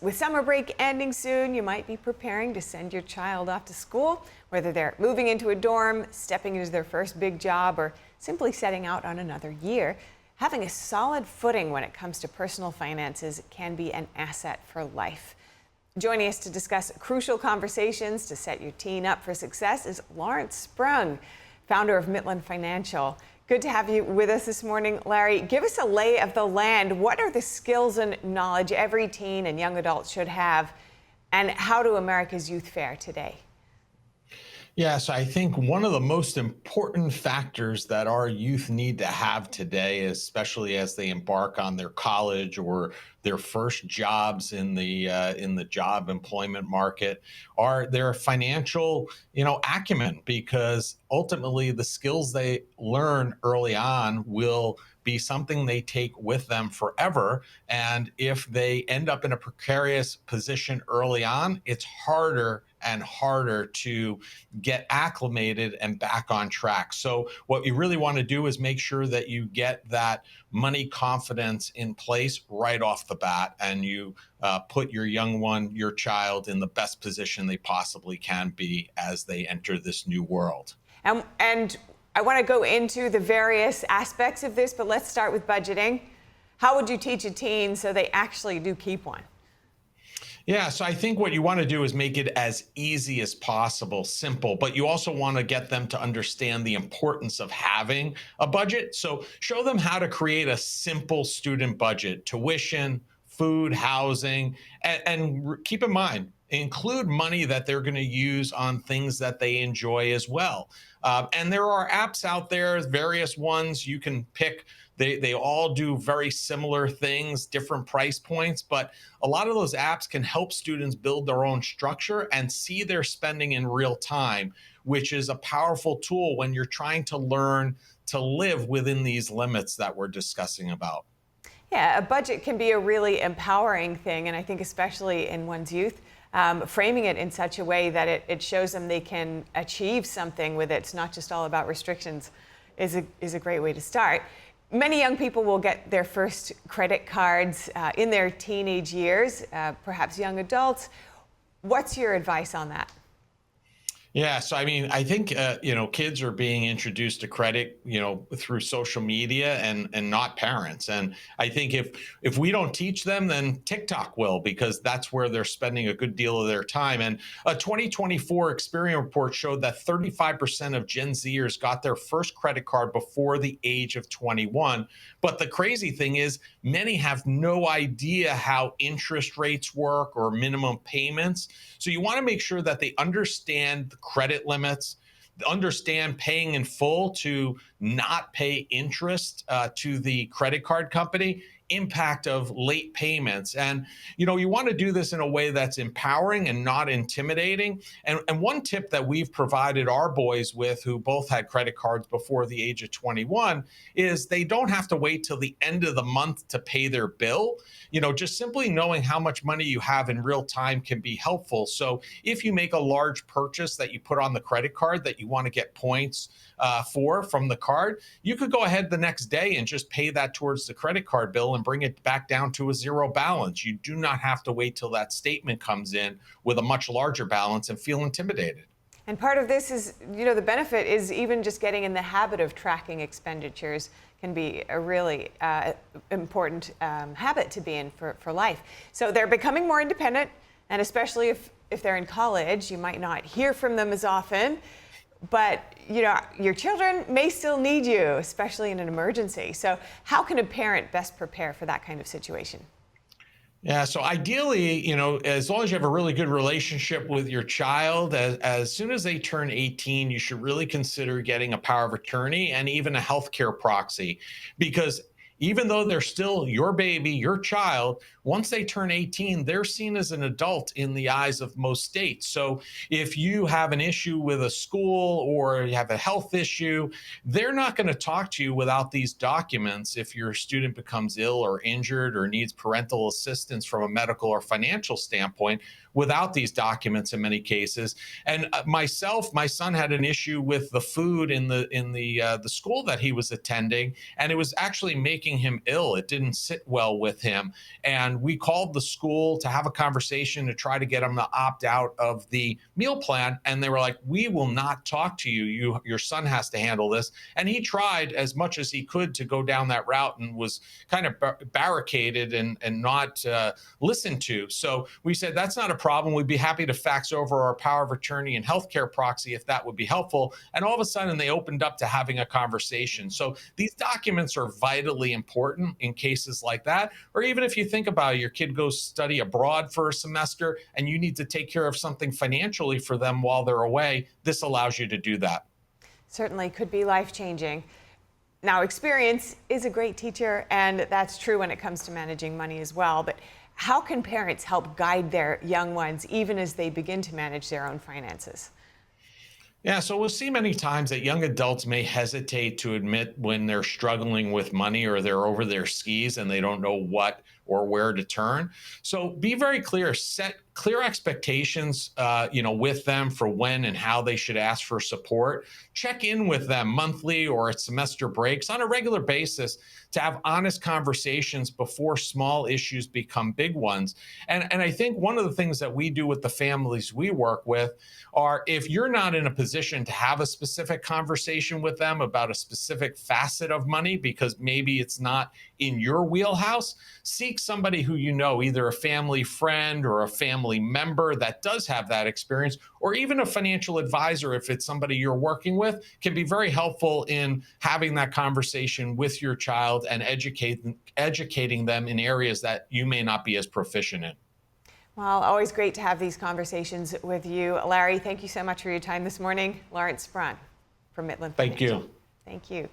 With summer break ending soon, you might be preparing to send your child off to school, whether they're moving into a dorm, stepping into their first big job, or simply setting out on another year. Having a solid footing when it comes to personal finances can be an asset for life. Joining us to discuss crucial conversations to set your teen up for success is Lawrence Sprung, founder of Midland Financial. Good to have you with us this morning, Larry. Give us a lay of the land. What are the skills and knowledge every teen and young adult should have, and how do America's youth fare today? Yeah, so I think one of the most important factors that our youth need to have today, especially as they embark on their college or their first jobs in the job employment market, are their financial, acumen. Because ultimately, the skills they learn early on will be something they take with them forever. And if they end up in a precarious position early on, it's harder and harder to get acclimated and back on track. So what you really want to do is make sure that you get that money confidence in place right off the bat, and you put your young one, your child, in the best position they possibly can be as they enter this new world. And I want to go into the various aspects of this, but let's start with budgeting. How would you teach a teen so they actually do keep one? Yeah, so I think what you want to do is make it as easy as possible, simple, but you also want to get them to understand the importance of having a budget. So show them how to create a simple student budget: tuition, food, housing, and keep in mind, include money that they're going to use on things that they enjoy as well. And there are apps out there, various ones you can pick. They all do very similar things, different price points, but a lot of those apps can help students build their own structure and see their spending in real time, which is a powerful tool when you're trying to learn to live within these limits that we're discussing about. Yeah, a budget can be a really empowering thing, and I think especially in one's youth, framing it in such a way that it shows them they can achieve something with it. It's not just all about restrictions is a great way to start. Many young people will get their first credit cards in their teenage years, perhaps young adults. What's your advice on that? Yeah, so I mean, I think kids are being introduced to credit, through social media and not parents. And I think if we don't teach them, then TikTok will, because that's where they're spending a good deal of their time. And a 2024 Experian report showed that 35% of Gen Zers got their first credit card before the age of 21. But the crazy thing is, many have no idea how interest rates work or minimum payments. So you want to make sure that they understand the credit limits, understand paying in full to not pay interest to the credit card company, impact of late payments. And, you want to do this in a way that's empowering and not intimidating. And one tip that we've provided our boys with, who both had credit cards before the age of 21, is they don't have to wait till the end of the month to pay their bill. Just simply knowing how much money you have in real time can be helpful. So if you make a large purchase that you put on the credit card that you want to get points from the card, you could go ahead the next day and just pay that towards the credit card bill and bring it back down to a zero balance. You do not have to wait till that statement comes in with a much larger balance and feel intimidated. And part of this is, the benefit is even just getting in the habit of tracking expenditures can be a really important habit to be in for life. So they're becoming more independent, and especially if they're in college, you might not hear from them as often. But, your children may still need you, especially in an emergency. So how can a parent best prepare for that kind of situation? Yeah, so ideally, as long as you have a really good relationship with your child, as soon as they turn 18, you should really consider getting a power of attorney and even a healthcare proxy, because even though they're still your baby, your child, once they turn 18, they're seen as an adult in the eyes of most states. So if you have an issue with a school or you have a health issue, they're not going to talk to you without these documents if your student becomes ill or injured or needs parental assistance from a medical or financial standpoint. Without these documents in many cases. And my son had an issue with the food in the school that he was attending, and it was actually making making him ill. It didn't sit well with him. And we called the school to have a conversation to try to get him to opt out of the meal plan. And they were like, we will not talk to you. Your son has to handle this. And he tried as much as he could to go down that route and was kind of barricaded and not listened to. So we said, that's not a problem. We'd be happy to fax over our power of attorney and healthcare proxy if that would be helpful. And all of a sudden, they opened up to having a conversation. So these documents are vitally important in cases like that. Or even if you think about it, your kid goes study abroad for a semester and you need to take care of something financially for them while they're away, this allows you to do that. Certainly could be life-changing. Now, experience is a great teacher, and that's true when it comes to managing money as well. But how can parents help guide their young ones even as they begin to manage their own finances? Yeah, so we'll see many times that young adults may hesitate to admit when they're struggling with money or they're over their skis and they don't know what or where to turn. So be very clear, set clear expectations, with them for when and how they should ask for support. Check in with them monthly or at semester breaks on a regular basis to have honest conversations before small issues become big ones. And I think one of the things that we do with the families we work with are, if you're not in a position to have a specific conversation with them about a specific facet of money because maybe it's not in your wheelhouse, seek somebody who you know, either a family friend or a family member that does have that experience, or even a financial advisor, if it's somebody you're working with, can be very helpful in having that conversation with your child and educating them in areas that you may not be as proficient in. Well, always great to have these conversations with you. Larry, thank you so much for your time this morning. Lawrence Sprung from Midland Thank Financial. you. Thank you.